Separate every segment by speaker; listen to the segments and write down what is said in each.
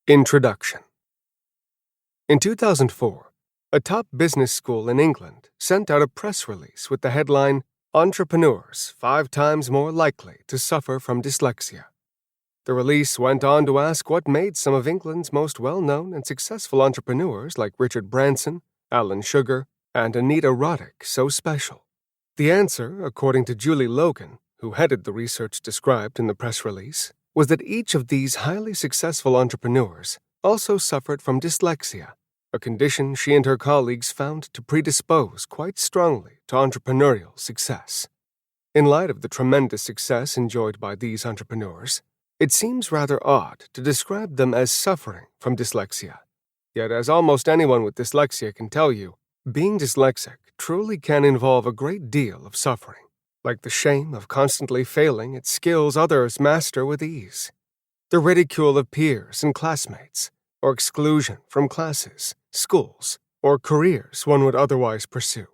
Speaker 1: Introduction. In 2004, a top business school in England sent out a press release with the headline, "Entrepreneurs 5 times more likely to suffer from dyslexia." The release went on to ask what made some of England's most well-known and successful entrepreneurs like Richard Branson, Alan Sugar, and Anita Roddick so special. The answer, according to Julie Logan, who headed the research described in the press release, was that each of these highly successful entrepreneurs also suffered from dyslexia, a condition she and her colleagues found to predispose quite strongly to entrepreneurial success. In light of the tremendous success enjoyed by these entrepreneurs, it seems rather odd to describe them as suffering from dyslexia. Yet, as almost anyone with dyslexia can tell you, being dyslexic truly can involve a great deal of suffering, like the shame of constantly failing at skills others master with ease, the ridicule of peers and classmates, or exclusion from classes, schools, or careers one would otherwise pursue.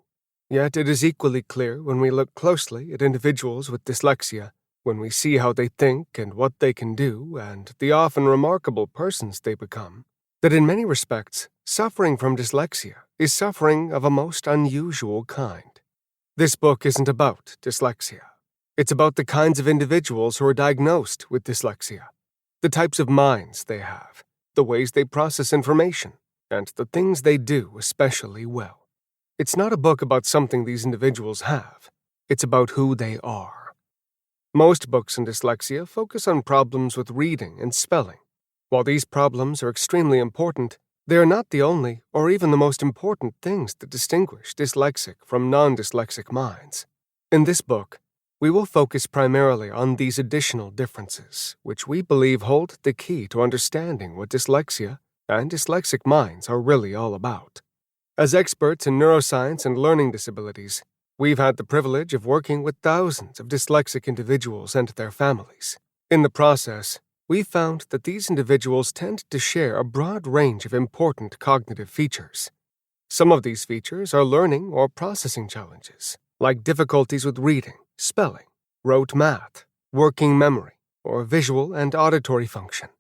Speaker 1: Yet it is equally clear when we look closely at individuals with dyslexia, when we see how they think and what they can do, and the often remarkable persons they become, that in many respects, suffering from dyslexia is suffering of a most unusual kind. This book isn't about dyslexia. It's about the kinds of individuals who are diagnosed with dyslexia, the types of minds they have, the ways they process information, and the things they do especially well. It's not a book about something these individuals have. It's about who they are. Most books on dyslexia focus on problems with reading and spelling. While these problems are extremely important, they are not the only or even the most important things that distinguish dyslexic from non-dyslexic minds. In this book, we will focus primarily on these additional differences, which we believe hold the key to understanding what dyslexia and dyslexic minds are really all about. As experts in neuroscience and learning disabilities, we've had the privilege of working with thousands of dyslexic individuals and their families. In the process, we found that these individuals tend to share a broad range of important cognitive features. Some of these features are learning or processing challenges, like difficulties with reading, spelling, rote math, working memory, or visual and auditory function.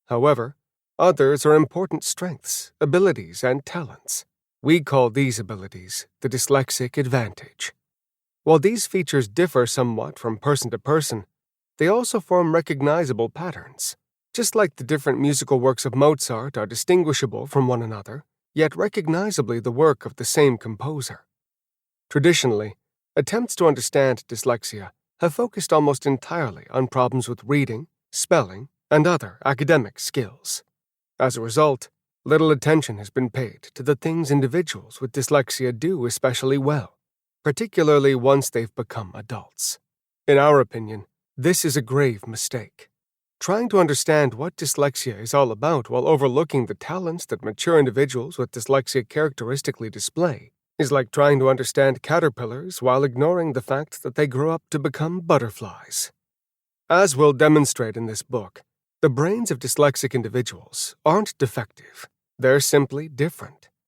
Speaker 1: However, others are important strengths, abilities, and talents. We call these abilities the Dyslexic Advantage. While these features differ somewhat from person to person, they also form recognizable patterns. Just like the different musical works of Mozart are distinguishable from one another, yet recognizably the work of the same composer. Traditionally, attempts to understand dyslexia have focused almost entirely on problems with reading, spelling, and other academic skills. As a result, little attention has been paid to the things individuals with dyslexia do especially well, particularly once they've become adults. In our opinion, this is a grave mistake. Trying to understand what dyslexia is all about while overlooking the talents that mature individuals with dyslexia characteristically display is like trying to understand caterpillars while ignoring the fact that they grow up to become butterflies. As we'll demonstrate in this book, the brains of dyslexic individuals aren't defective. They're simply different.